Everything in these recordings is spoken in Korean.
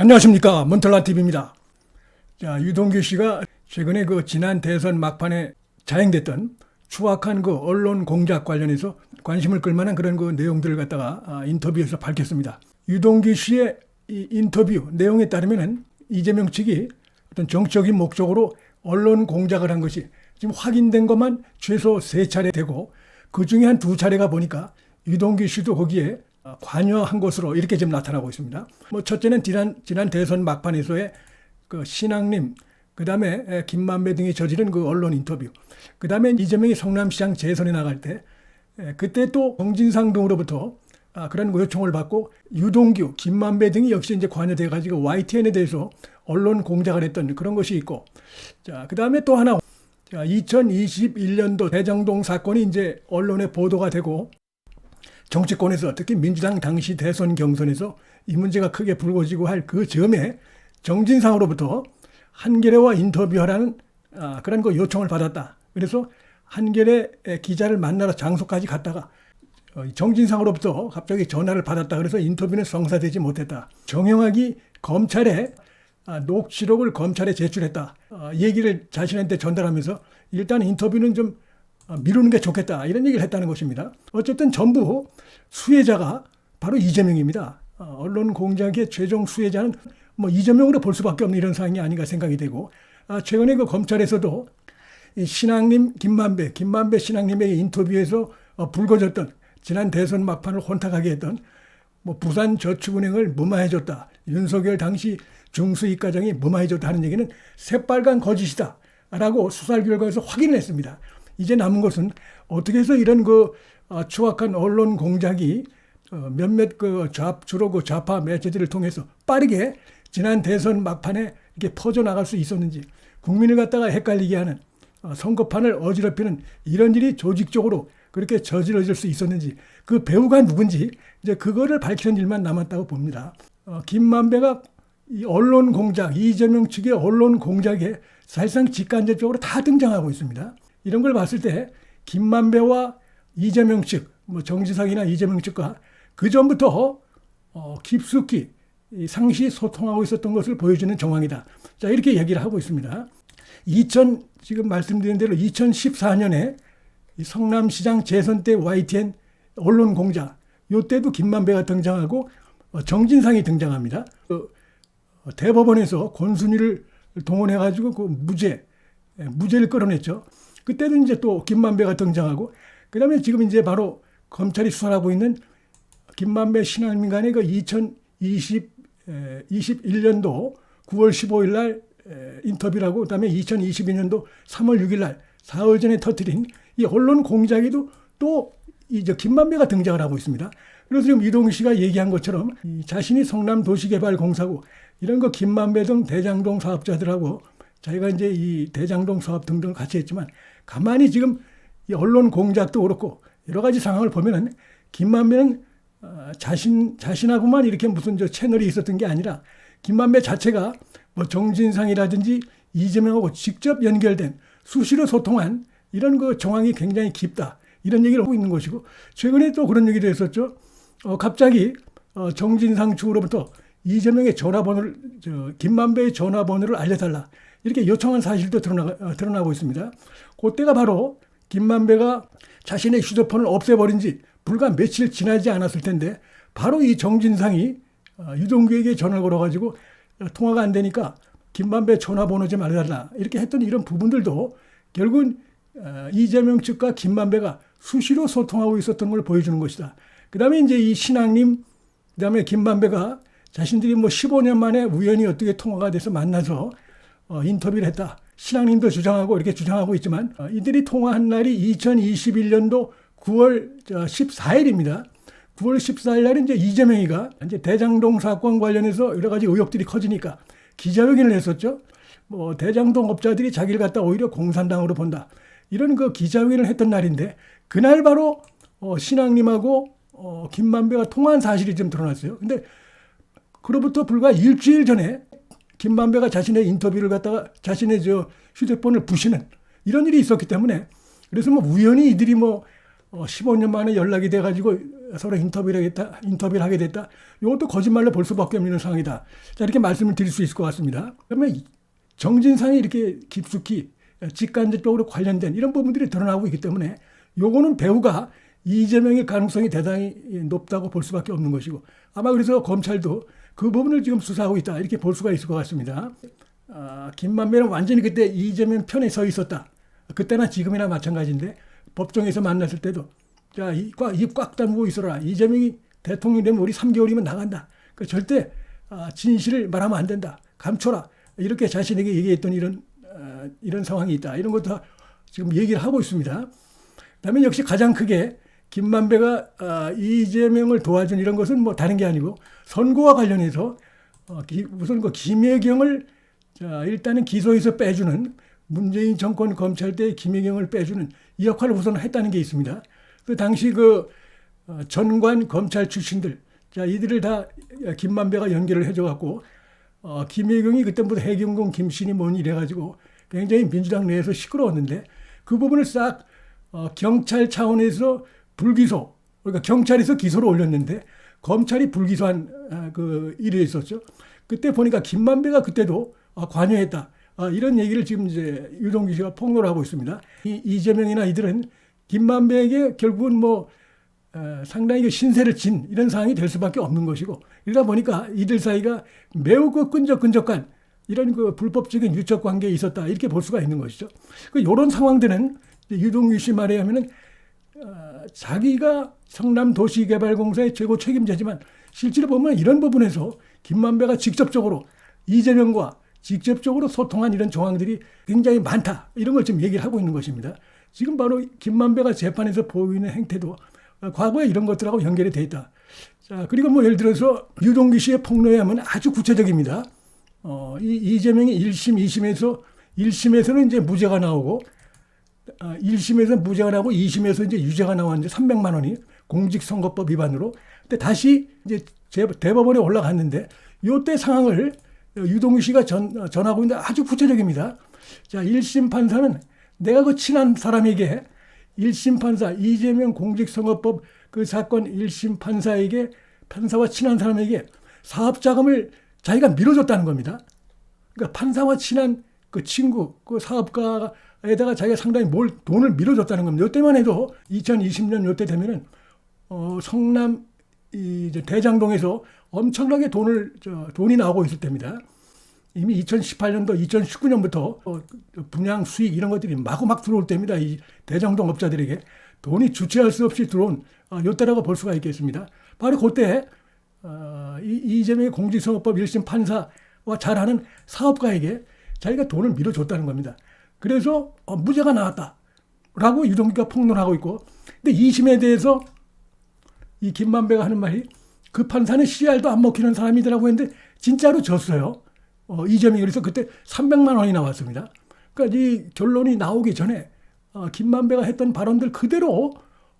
안녕하십니까, 몬털라TV입니다. 자, 유동규 씨가 최근에 그 지난 대선 막판에 자행됐던 추악한 그 언론 공작 관련해서 관심을 끌만한 그런 그 내용들을 갖다가 인터뷰에서 밝혔습니다. 유동규 씨의 이 인터뷰 내용에 따르면은 이재명 측이 어떤 정치적인 목적으로 언론 공작을 한 것이 지금 확인된 것만 최소 3차례 되고, 그 중에 한 2차례가 보니까 유동규 씨도 거기에 관여한 것으로 이렇게 지금 나타나고 있습니다. 첫째는 지난 대선 막판에서의 그 신앙님, 그 다음에 김만배 등이 저지른 그 언론 인터뷰, 그 다음에 이재명이 성남시장 재선에 나갈 때 그때 또 정진상 등으로부터 그런 요청을 받고 유동규, 김만배 등이 역시 이제 관여돼 가지고 YTN에 대해서 언론 공작을 했던 그런 것이 있고, 자, 그 다음에 또 하나, 2021년도 대장동 사건이 이제 언론에 보도가 되고, 정치권에서 특히 민주당 당시 대선 경선에서 이 문제가 크게 불거지고 할 그 즈음에 정진상으로부터 한겨레와 인터뷰하라는 그런 거 요청을 받았다. 그래서 한겨레 기자를 만나러 장소까지 갔다가 정진상으로부터 갑자기 전화를 받았다. 그래서 인터뷰는 성사되지 못했다. 정영학이 검찰에 녹취록을 검찰에 제출했다. 얘기를 자신한테 전달하면서 일단 인터뷰는 좀 미루는 게 좋겠다, 이런 얘기를 했다는 것입니다. 어쨌든 전부 수혜자가 바로 이재명입니다. 언론 공작의 최종 수혜자는 이재명으로 볼 수밖에 없는 이런 상황이 아닌가 생각이 되고, 최근에 그 검찰에서도 이 신앙님 김만배 신앙님의 인터뷰에서 불거졌던 지난 대선 막판을 혼탁하게 했던 부산저축은행을 무마해줬다, 윤석열 당시 중수이과장이 무마해줬다 하는 얘기는 새빨간 거짓이다 라고 수사 결과에서 확인을 했습니다. 이제 남은 것은 어떻게 해서 이런 추악한 언론 공작이 몇몇 주로 그 좌파 매체들을 통해서 빠르게 지난 대선 막판에 이렇게 퍼져나갈 수 있었는지, 국민을 갖다가 헷갈리게 하는, 선거판을 어지럽히는 이런 일이 조직적으로 그렇게 저질러질 수 있었는지, 그 배우가 누군지 이제 그거를 밝히는 일만 남았다고 봅니다. 김만배가 이 언론 공작, 이재명 측의 언론 공작에 사실상 직간접적으로 다 등장하고 있습니다. 이런 걸 봤을 때 김만배와 이재명 측, 정진상이나 이재명 측과 그 전부터 깊숙이 상시 소통하고 있었던 것을 보여주는 정황이다. 자, 이렇게 얘기를 하고 있습니다. 지금 말씀드린 대로 2014년에 성남시장 재선 때 YTN 언론 공작, 이때도 김만배가 등장하고 정진상이 등장합니다. 대법원에서 권순위를 동원해가지고 그 무죄를 끌어냈죠. 그때도 이제 또 김만배가 등장하고, 그 다음에 지금 이제 바로 검찰이 수사하고 있는 김만배 신앙님 간의 그 2021년도 9월 15일 날 인터뷰라고, 그 다음에 2022년도 3월 6일 날 사흘 전에 터뜨린 이 언론 공작에도 또 이제 김만배가 등장을 하고 있습니다. 그래서 지금 이동규 씨가 얘기한 것처럼 자신이 성남도시개발공사고 이런 거 김만배 등 대장동 사업자들하고 자기가 이제 이 대장동 사업 등등을 같이 했지만, 가만히 지금 이 언론 공작도 그렇고 여러 가지 상황을 보면은 김만배는 자신하고만 이렇게 무슨 채널이 있었던 게 아니라 김만배 자체가 정진상이라든지 이재명하고 직접 연결된, 수시로 소통한 이런 그 정황이 굉장히 깊다, 이런 얘기를 하고 있는 것이고, 최근에 또 그런 얘기도 했었죠. 갑자기 정진상 측으로부터 이재명의 전화번호를, 김만배의 전화번호를 알려달라, 이렇게 요청한 사실도 드러나고 있습니다. 그때가 바로 김만배가 자신의 휴대폰을 없애버린 지 불과 며칠 지나지 않았을 텐데, 바로 이 정진상이 유동규에게 전화를 걸어가지고 통화가 안 되니까 김만배 전화번호 좀 알려달라, 이렇게 했던 이런 부분들도 결국은 이재명 측과 김만배가 수시로 소통하고 있었던 걸 보여주는 것이다. 그 다음에 이제 이 신앙님, 그 다음에 김만배가 자신들이 15년 만에 우연히 어떻게 통화가 돼서 만나서 인터뷰를 했다, 신앙님도 주장하고 이렇게 주장하고 있지만, 이들이 통화한 날이 2021년도 9월 14일입니다. 9월 14일 날 이제 이재명이가 이제 대장동 사건 관련해서 여러 가지 의혹들이 커지니까 기자회견을 했었죠. 대장동 업자들이 자기를 갖다 오히려 공산당으로 본다, 이런 그 기자회견을 했던 날인데, 그날 바로 신앙님하고 김만배가 통화한 사실이 좀 드러났어요. 근데 그로부터 불과 일주일 전에 김만배가 자신의 인터뷰를 갖다가 자신의 휴대폰을 부시는 이런 일이 있었기 때문에, 그래서 우연히 이들이 15년 만에 연락이 돼가지고 서로 인터뷰를 하게 됐다. 이것도 거짓말로 볼 수밖에 없는 상황이다. 자, 이렇게 말씀을 드릴 수 있을 것 같습니다. 그러면 정진상이 이렇게 깊숙이 직간접적으로 관련된 이런 부분들이 드러나고 있기 때문에 요거는 배우가 이재명의 가능성이 대단히 높다고 볼 수밖에 없는 것이고, 아마 그래서 검찰도 그 부분을 지금 수사하고 있다, 이렇게 볼 수가 있을 것 같습니다. 김만배는 완전히 그때 이재명 편에 서 있었다. 그때나 지금이나 마찬가지인데 법정에서 만났을 때도 자, 입 꽉 다물고 있어라. 이재명이 대통령 되면 우리 3개월이면 나간다. 그러니까 절대 진실을 말하면 안 된다. 감춰라. 이렇게 자신에게 얘기했던 이런 상황이 있다. 이런 것도 지금 얘기를 하고 있습니다. 그다음에 역시 가장 크게 김만배가 이재명을 도와준 이런 것은 뭐 다른 게 아니고 선거와 관련해서 우선 그 김혜경을 일단은 기소에서 빼주는, 문재인 정권 검찰 때 김혜경을 빼주는 이 역할을 우선 했다는 게 있습니다. 그 당시 전관 검찰 출신들, 이들을 다 김만배가 연결을 해줘갖고 김혜경이 그때부터 해경공 김신이 뭐니 이래가지고 굉장히 민주당 내에서 시끄러웠는데, 그 부분을 싹 경찰 차원에서 불기소, 그러니까 경찰에서 기소를 올렸는데 검찰이 불기소한 그 일이 있었죠. 그때 보니까 김만배가 그때도 관여했다. 이런 얘기를 지금 이제 유동규 씨가 폭로를 하고 있습니다. 이재명이나 이들은 김만배에게 결국은 상당히 신세를 진 이런 상황이 될 수밖에 없는 것이고, 이러다 보니까 이들 사이가 매우 끈적끈적한 이런 불법적인 유착 관계에 있었다, 이렇게 볼 수가 있는 것이죠. 이런 상황들은 유동규 씨 말에 하면은 자기가 성남도시개발공사의 최고 책임자지만 실제로 보면 이런 부분에서 김만배가 직접적으로 이재명과 직접적으로 소통한 이런 정황들이 굉장히 많다, 이런 걸 지금 얘기를 하고 있는 것입니다. 지금 바로 김만배가 재판에서 보이는 행태도 과거에 이런 것들하고 연결이 돼 있다. 자, 그리고 예를 들어서 유동규 씨의 폭로에 하면 아주 구체적입니다. 이재명이 1심, 2심에서 1심에서는 이제 무죄가 나오고 1심에서 무죄가 나오고 2심에서 이제 유죄가 나왔는데 300만 원이 공직선거법 위반으로. 근데 다시 이제 대법원에 올라갔는데 이때 상황을 유동규 씨가 전하고 있는데 아주 구체적입니다. 자, 1심 판사는 내가 그 친한 사람에게 1심 판사 이재명 공직선거법 그 사건 1심 판사에게, 판사와 친한 사람에게 사업자금을 자기가 밀어줬다는 겁니다. 그러니까 판사와 친한 그 친구, 그 사업가에다가 자기가 상당히 돈을 밀어줬다는 겁니다. 이때만 해도 2020년 이때 되면은 성남 이제 대장동에서 엄청나게 돈이 나오고 있을 때입니다. 이미 2018년도, 2019년부터 분양 수익 이런 것들이 마구막 들어올 때입니다. 이 대장동 업자들에게 돈이 주체할 수 없이 들어온 요때라고 볼 수가 있겠습니다. 바로 그때 이재명의 공직선거법 1심 판사와 잘하는 사업가에게 자기가 돈을 밀어줬다는 겁니다. 그래서 무죄가 나왔다라고 유동규가 폭로를 하고 있고, 근데 2심에 대해서 이 김만배가 하는 말이 그 판사는 CR도 안 먹히는 사람이더라고 했는데 진짜로 졌어요. 이재명이. 그래서 그때 300만 원이 나왔습니다. 그러니까 이 결론이 나오기 전에 김만배가 했던 발언들 그대로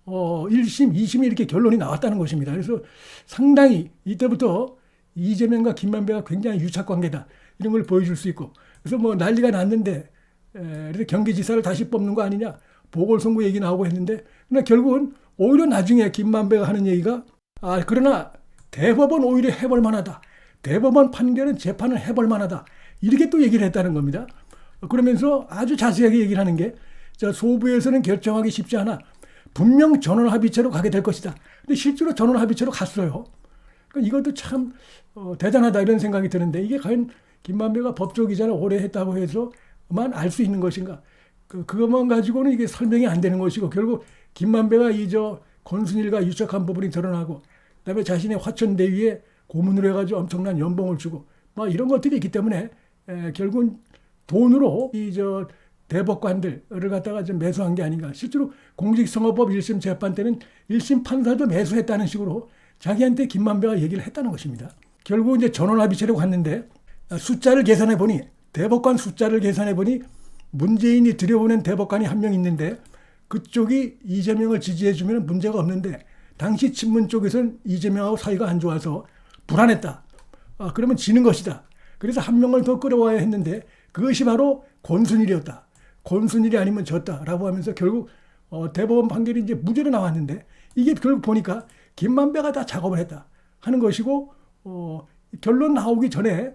1심, 2심이 이렇게 결론이 나왔다는 것입니다. 그래서 상당히 이때부터 이재명과 김만배가 굉장히 유착관계다, 이런 걸 보여줄 수 있고, 그래서 난리가 났는데 그래서 경기지사를 다시 뽑는 거 아니냐, 보궐선거 얘기 나오고 했는데, 그러나 결국은 오히려 나중에 김만배가 하는 얘기가 그러나 대법원 오히려 해볼 만하다, 대법원 판결은 재판을 해볼 만하다, 이렇게 또 얘기를 했다는 겁니다. 그러면서 아주 자세하게 얘기를 하는 게, 소부에서는 결정하기 쉽지 않아 분명 전원합의체로 가게 될 것이다. 근데 실제로 전원합의체로 갔어요. 그러니까 이것도 참 대단하다, 이런 생각이 드는데, 이게 과연 김만배가 법조 기자를 오래 했다고 해서만 알 수 있는 것인가? 그것만 가지고는 이게 설명이 안 되는 것이고, 결국 김만배가 권순일과 유착한 부분이 드러나고, 그다음에 자신의 화천대유에 고문을 해가지고 엄청난 연봉을 주고 이런 것들이 있기 때문에 결국은 돈으로 대법관들을 갖다가 좀 매수한 게 아닌가. 실제로 공직선거법 1심 재판 때는 1심 판사도 매수했다는 식으로 자기한테 김만배가 얘기를 했다는 것입니다. 결국 이제 전원합의체로 갔는데 숫자를 계산해 보니, 대법관 숫자를 계산해 보니 문재인이 들여보낸 대법관이 한 명 있는데 그쪽이 이재명을 지지해 주면 문제가 없는데, 당시 친문 쪽에서는 이재명하고 사이가 안 좋아서 불안했다. 그러면 지는 것이다. 그래서 한 명을 더 끌어와야 했는데 그것이 바로 권순일이었다. 권순일이 아니면 졌다라고 하면서 결국 대법원 판결이 이제 무죄로 나왔는데 이게 결국 보니까 김만배가 다 작업을 했다 하는 것이고 결론 나오기 전에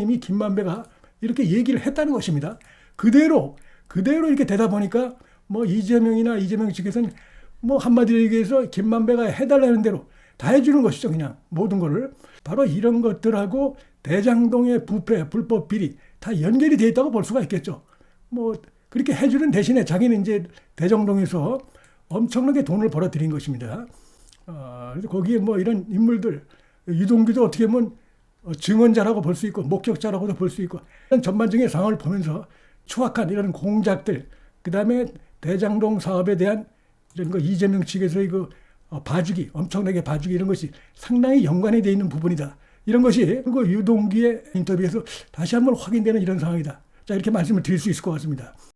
이미 김만배가 이렇게 얘기를 했다는 것입니다. 그대로 이렇게 되다 보니까 뭐 이재명 측에서는 뭐 한마디로 얘기해서 김만배가 해달라는 대로 다 해주는 것이죠. 그냥 모든 거를. 바로 이런 것들하고 대장동의 부패, 불법 비리 다 연결이 돼 있다고 볼 수가 있겠죠. 뭐 그렇게 해주는 대신에 자기는 이제 대장동에서 엄청나게 돈을 벌어들인 것입니다. 그래서 거기에 뭐 이런 인물들, 유동규도 어떻게 보면 증언자라고 볼 수 있고 목격자라고도 볼 수 있고 이런 전반적인 상황을 보면서 추악한 이런 공작들, 그 다음에 대장동 사업에 대한 이런 거 이재명 측에서의 그 봐주기, 엄청나게 봐주기 이런 것이 상당히 연관이 되어 있는 부분이다. 이런 것이 그 유동규의 인터뷰에서 다시 한번 확인되는 이런 상황이다. 자, 이렇게 말씀을 드릴 수 있을 것 같습니다.